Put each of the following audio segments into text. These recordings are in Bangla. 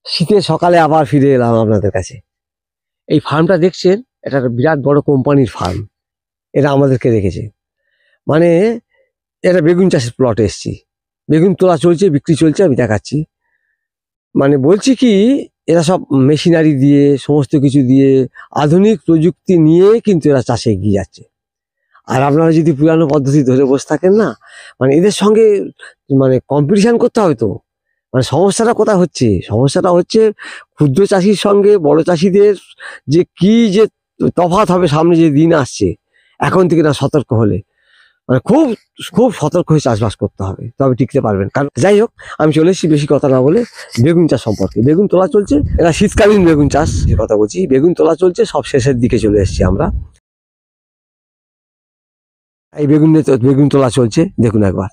শীতের সকালে আবার ফিরে এলাম আপনাদের কাছে। এই ফার্মটা দেখছেন, এটা একটা বিরাট বড় কোম্পানির ফার্ম। এরা আমাদেরকে রেখেছে, মানে এটা বেগুন চাষের প্লটে এসেছি। বেগুন তোলা চলছে, বিক্রি চলছে, আমি দেখাচ্ছি। মানে বলছি কি, এরা সব মেশিনারি দিয়ে, সমস্ত কিছু দিয়ে, আধুনিক প্রযুক্তি নিয়ে কিন্তু এরা চাষে এগিয়ে যাচ্ছে। আর আপনারা যদি পুরানো পদ্ধতি ধরে বসে থাকেন না, মানে এদের সঙ্গে মানে কম্পিটিশন করতে হবে তো। মানে সমস্যাটা কোথায় হচ্ছে? সমস্যাটা হচ্ছে ক্ষুদ্র চাষির সঙ্গে বড় চাষিদের যে তফাৎ হবে সামনে যে দিন আসছে, এখন থেকে না সতর্ক হলে, মানে খুব খুব সতর্ক হয়ে চাষবাস করতে হবে, তবে টিকতে পারবেন। কারণ যাই হোক, আমি চলে এসেছি বেশি কথা না বলে বেগুন চাষ সম্পর্কে। বেগুন তোলা চলছে, এটা শীতকালীন বেগুন চাষ যে কথা বলছি, বেগুন তোলা চলছে, সব শেষের দিকে চলে এসেছি আমরা। এই বেগুন তোলা চলছে, দেখুন একবার।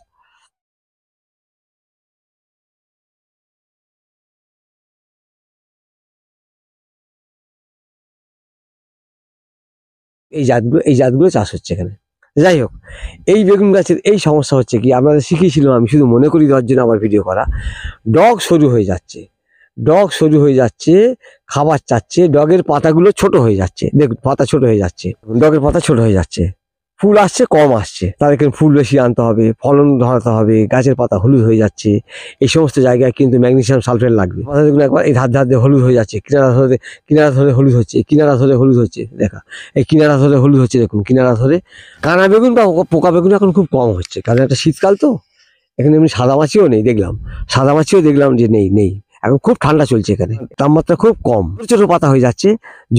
এই জাতগুলো চাষ হচ্ছে এখানে। যাই হোক, এই বেগুন গাছের এই সমস্যা হচ্ছে কি, আপনাদের শিখিয়েছিলাম আমি, শুধু মনে করি দেওয়ার জন্য আমার ভিডিও করা। ডগ সরু হয়ে যাচ্ছে, ডগ সরু হয়ে যাচ্ছে, খাবার চাচ্ছে, ডগের পাতাগুলো ছোট হয়ে যাচ্ছে। দেখুন, পাতা ছোট হয়ে যাচ্ছে, ডগের পাতা ছোট হয়ে যাচ্ছে। ফুল আসছে, কম আসছে, তাদেরকে ফুল বেশি আনতে হবে, ফলন ধরাতে হবে, গাছের পাতা হলুদ হয়ে যাচ্ছে। এই সমস্ত জায়গায় কিন্তু ম্যাগনেসিয়াম সালফেট লাগবে। পাতা দেখুন একবার, এই ধার ধার দিয়ে হলুদ হয়ে যাচ্ছে, কিনারা ধরে হলুদ হচ্ছে, কিনারা ধরে হলুদ হচ্ছে। দেখা, এই কিনারা ধরে হলুদ হচ্ছে, দেখুন কিনারা ধরে। কানা বেগুন বা পোকা বেগুন এখন খুব কম হচ্ছে, কারণ একটা শীতকাল তো। এখানে এমনি সাদা মাছিও নেই দেখলাম, সাদা মাছিও দেখলাম যে নেই। এখন খুব ঠান্ডা চলছে এখানে, তাপমাত্রা খুব কম, ছোট ছোট পাতা হয়ে যাচ্ছে।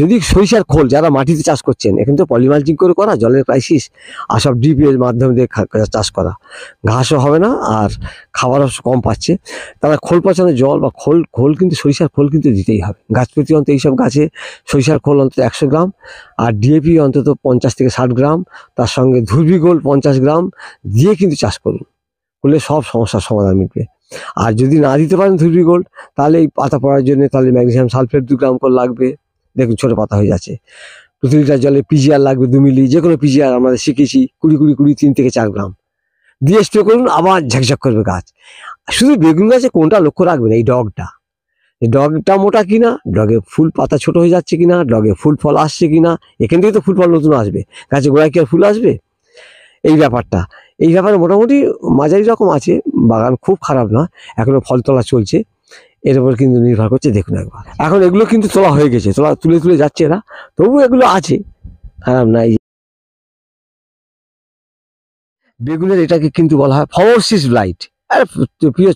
যদি সরিষার খোল যারা মাটিতে চাষ করছেন, এখানে তো পলিমালচিং করে করা, জলের ক্রাইসিস, আর সব ডিপ এর মাধ্যমে দিয়ে চাষ করা, ঘাসও হবে না আর খাবারও কম পাচ্ছে, তারা খোল পচানো জল বা খোল কিন্তু সরিষার খোল কিন্তু দিতেই হবে গাছ প্রতি। অন্তত এইসব গাছে সরিষার খোল অন্তত 100 গ্রাম, আর ডিএপি অন্তত 50 থেকে 60 গ্রাম, তার সঙ্গে ধুর্বিগোল 50 গ্রাম দিয়ে কিন্তু চাষ করুন, করলে সব সমস্যার সমাধান মিটবে। আর যদি না দিতে পারেন ধুবড়ি গোল্ড, তাহলে এই পাতা পড়ার জন্য তাহলে ম্যাগনেসিয়াম সালফেট 2 গ্রাম করে লাগবে। দেখুন ছোট পাতা হয়ে যাচ্ছে। প্রতি লিটার জলে পিজিআর লাগবে 2 মিলি, যে কোনো পিজিআর আমাদের শিখেছি, 20 3 থেকে 4 গ্রাম দিয়ে স্প্রে করুন, আবার ঝকঝক করবে গাছ। শুধু বেগুন গাছে কোনটা লক্ষ্য রাখবেন, এই ডগটা মোটা কিনা, ডগে ফুল পাতা ছোট হয়ে যাচ্ছে কিনা, ডগে ফুল ফল আসছে কিনা। এখান থেকে তো ফুল ফল নতুন আসবে, গাছে গোড়ায় কি আর ফুল আসবে? এই ব্যাপারে মোটামুটি মাঝারি রকম আছে, বাগান খুব খারাপ না, এখনো ফল তোলা চলছে। এর উপর কিন্তু নির্ভর করছে। দেখুন একবার, এখন এগুলো কিন্তু তোলা হয়ে গেছে, তুলে যাচ্ছে এরা, তবু এগুলো আছে, খারাপ না। এই বেগুনের এটাকে কিন্তু বলা হয় ফ্লাওয়ার ব্লাইট, আর প্রিয়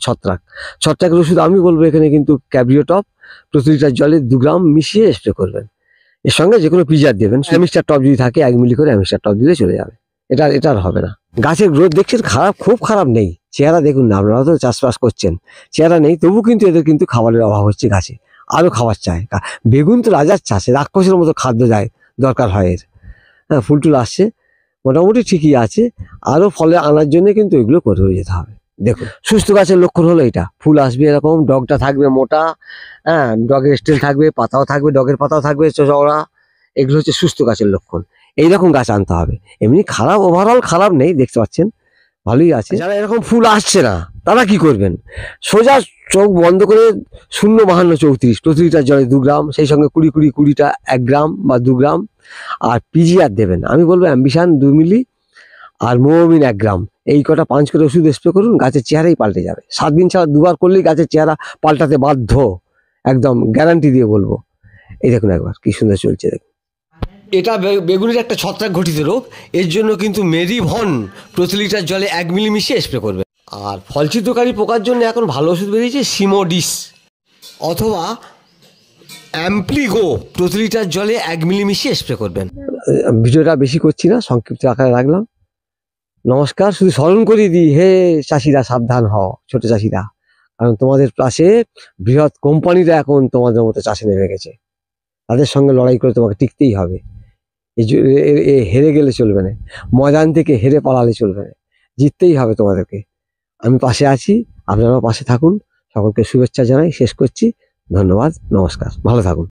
ছত্রাকের ওষুধ আমি বলবো এখানে কিন্তু ক্যাব্রিওটপ প্রতি লিটার জলে 2 গ্রাম মিশিয়ে স্প্রে করবেন। এর সঙ্গে যে কোনো পিজার দেবেন, অ্যামিস্টার টপ যদি থাকে 1 মিলি করে অ্যামিস্টার টপ দিলে চলে যাবে। এটার হবে না। গাছের গ্রোথ দেখছেন, খুব খারাপ নেই, চেহারা দেখুন না, আপনারা তো চাষবাস করছেন, চেহারা নেই, তবু কিন্তু এদের কিন্তু খাবারের অভাব হচ্ছে, গাছে আরো খাবার চায়। বেগুন তো রাজার চাষে রাক্ষসের মতো খাদ্য দরকার হয় এর। হ্যাঁ, ফুল টুল আসছে, মোটামুটি ঠিকই আছে, আরো ফলে আনার জন্য কিন্তু এগুলো করে যেতে হবে। দেখুন, সুস্থ গাছের লক্ষণ হলো এটা, ফুল আসবে এরকম, ডগটা থাকবে মোটা, হ্যাঁ, ডগের স্টেল থাকবে, পাতাও থাকবে, ডগের পাতাও থাকবে চওড়া। এগুলো হচ্ছে সুস্থ গাছের লক্ষণ। এইরকম গাছ আনতে হবে। এমনি খারাপ, ওভারঅল খারাপ নেই, দেখতে পাচ্ছেন ভালোই আছে। যারা এরকম ফুল আসছে না, তারা কি করবেন? সোজা চোখ বন্ধ করে 0.5234 প্রতি লিটার জলে 2 গ্রাম, সেই সঙ্গে 20 1 গ্রাম বা 2 গ্রাম, আর পিজিআর দেবেন। আমি বলবো অ্যাম্বিশন 2 মিলি আর মোমিন 1 গ্রাম, এই কটা 5 করে ওষুধ স্প্রে করুন, গাছের চেহারাই পাল্টে যাবে। 7 দিন ছাড়া 2 বার করলেই গাছের চেহারা পাল্টাতে বাধ্য, একদম গ্যারান্টি দিয়ে বলবো। এই দেখুন একবার কি সুন্দর চলছে, দেখুন। এটা বেগুনের একটা ছত্রাক ঘটিত রোগ, এর জন্য কিন্তু মেরিভন প্রতি লিটার জলে 1 মিলি মিশিয়ে স্প্রে করবে। আর ফলছিদ্রকারী পোকার জন্য এখন ভালো ওষুধ বেরিয়েছে, সিমোডিস অথবা অ্যাম্প্লিগো প্রতি লিটার জলে 1 মিলি মিশিয়ে স্প্রে করবেন। ভিডিওটা বেশি করছি না, সংক্ষিপ্ত আকারে রাখলাম। নমস্কার। শুধু স্মরণ করিয়ে দিই, হে চাষিরা সাবধান হও, ছোট চাষিরা, কারণ তোমাদের পাশে বৃহৎ কোম্পানিরা এখন তোমাদের মতো চাষে নেমে গেছে, তাদের সঙ্গে লড়াই করে তোমাকে টিকতেই হবে। হেরে গেলে চলবে না, ময়দান থেকে হেরে পালালে চলবে না, জিততেই হবে তোমাদেরকে। আমি পাশে আছি, আপনারাও পাশে থাকুন। সকলকে শুভেচ্ছা জানাই, শেষ করছি। ধন্যবাদ, নমস্কার, ভালো থাকুন।